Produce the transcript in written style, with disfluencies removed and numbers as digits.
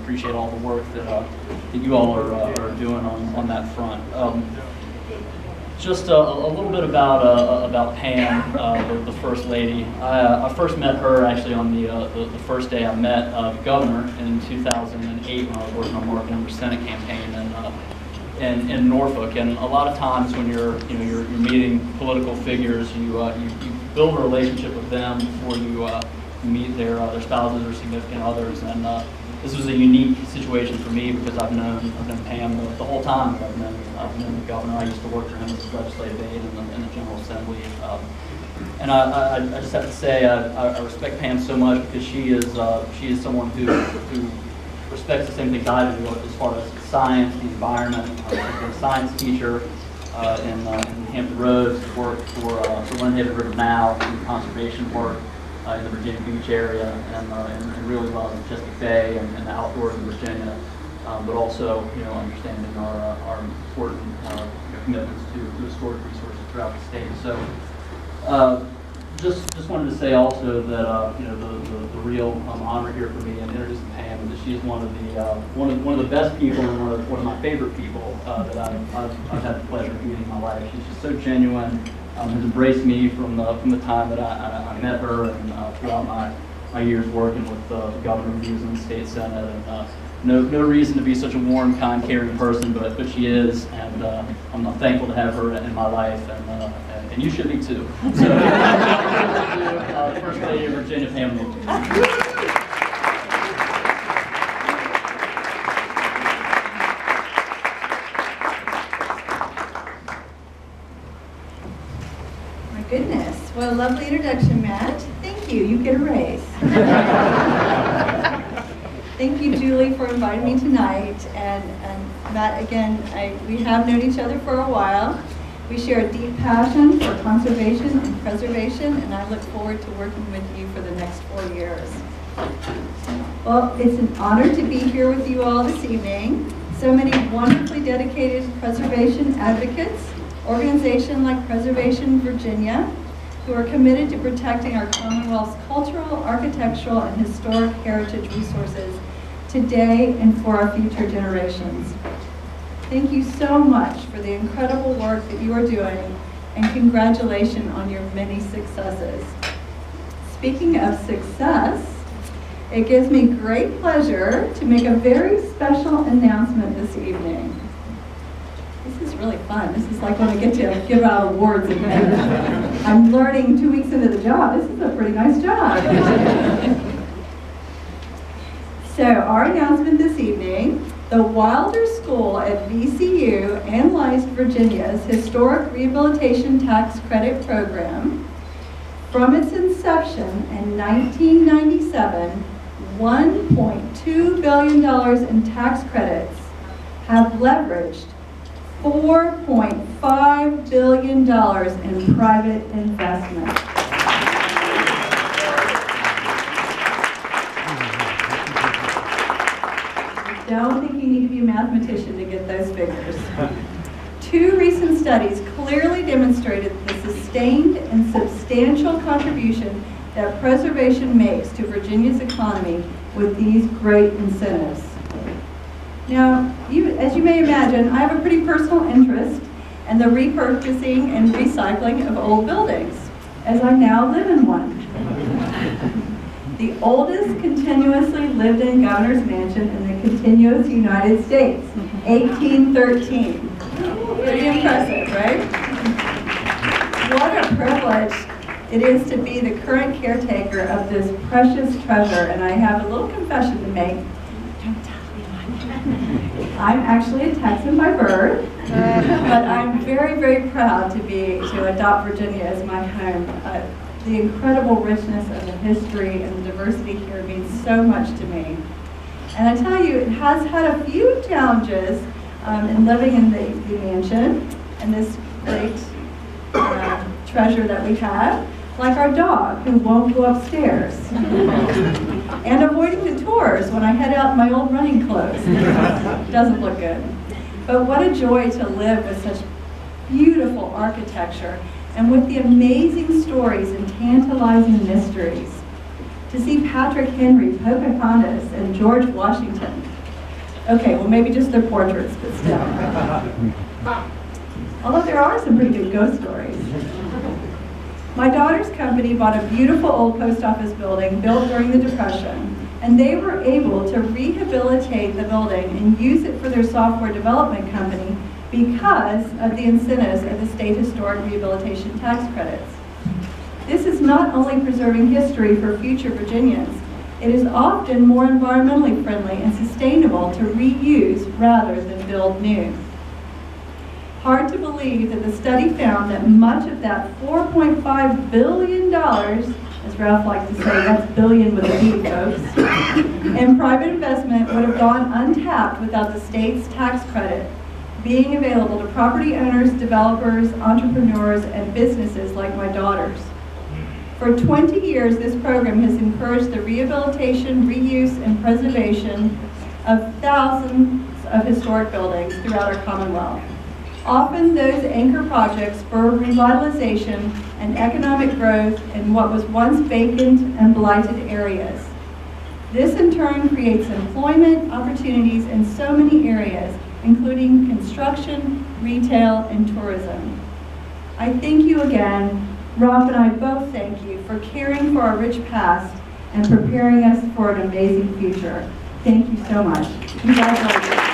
appreciate all the work that you all are doing on that front. Just a little bit about Pam, the First Lady. I first met her actually on the first day I met the governor in 2008 when I was working on marketing for Senate campaign in Norfolk. And a lot of times when you're meeting political figures, you build a relationship with them before you meet their spouses or significant others. And this was a unique situation for me because I've known Pam the whole time that I've known the governor. I used to work for him as a legislative aide in the General Assembly. And I just have to say I respect Pam so much because she is someone who respects the same things I do as far as science, the environment. She's been a science teacher in Hampton Roads, worked for Lynn-Haven River now, doing conservation work in the Virginia Beach area, and really loves Chesapeake Bay and the outdoors in Virginia, but also understanding our important commitments to historic resources throughout the state. So just wanted to say also that the real honor here for me in introducing Pam is that she's one of the best people and one of my favorite people that I've had the pleasure of meeting in my life. She's just so genuine. Has embraced me from the time that I met her and throughout my years working with the governor reviews in the state senate. And no reason to be such a warm, kind, caring person, but she is, and I'm thankful to have her in my life, and you should be too. So, First Lady of Virginia, Pam Northam. Goodness, what a lovely introduction, Matt. Thank you. You get a raise. Thank you, Julie, for inviting me tonight. And Matt, again, we have known each other for a while. We share a deep passion for conservation and preservation, and I look forward to working with you for the next 4 years. Well, it's an honor to be here with you all this evening. So many wonderfully dedicated preservation advocates, organizations like Preservation Virginia, who are committed to protecting our Commonwealth's cultural, architectural, and historic heritage resources today and for our future generations. Thank you so much for the incredible work that you are doing, and congratulations on your many successes. Speaking of success, it gives me great pleasure to make a very special announcement this evening. This is really fun. This is like when I get to give out awards and I'm learning 2 weeks into the job. This is a pretty nice job. So our announcement this evening, the Wilder School at VCU analyzed Virginia's Historic Rehabilitation Tax Credit Program. From its inception in 1997, $1.2 billion in tax credits have leveraged $4.5 billion in private investment. I don't think you need to be a mathematician to get those figures. 2 recent studies clearly demonstrated the sustained and substantial contribution that preservation makes to Virginia's economy with these great incentives. Now, as you may imagine, I have a pretty personal interest in the repurposing and recycling of old buildings, as I now live in one. The oldest continuously lived-in governor's mansion in the continuous United States, 1813. Pretty impressive, right? What a privilege it is to be the current caretaker of this precious treasure, and I have a little confession to make. Don't tell anyone. I'm actually a Texan by birth, but I'm very, very proud to adopt Virginia as my home. The incredible richness of the history and the diversity here means so much to me. And I tell you, it has had a few challenges in living in the mansion and this great treasure that we have, like our dog who won't go upstairs, and avoiding the tours when I head out in my old running clothes. Doesn't look good. But what a joy to live with such beautiful architecture and with the amazing stories and tantalizing mysteries. To see Patrick Henry, Pocahontas, and George Washington Okay, well maybe just their portraits, but still. Although there are some pretty good ghost stories. My daughter's company bought a beautiful old post office building built during the Depression, and they were able to rehabilitate the building and use it for their software development company because of the incentives of the state historic rehabilitation tax credits. This is not only preserving history for future Virginians, it is often more environmentally friendly and sustainable to reuse rather than build new. Hard to believe that the study found that much of that $4.5 billion, as Ralph likes to say, that's billion with a B, folks, and private investment would have gone untapped without the state's tax credit being available to property owners, developers, entrepreneurs, and businesses like my daughter's. For 20 years, this program has encouraged the rehabilitation, reuse, and preservation of thousands of historic buildings throughout our Commonwealth. Often those anchor projects spur revitalization and economic growth in what was once vacant and blighted areas. This in turn creates employment opportunities in so many areas, including construction, retail, and tourism. I thank you again. Ralph and I both thank you for caring for our rich past and preparing us for an amazing future. Thank you so much. Congratulations.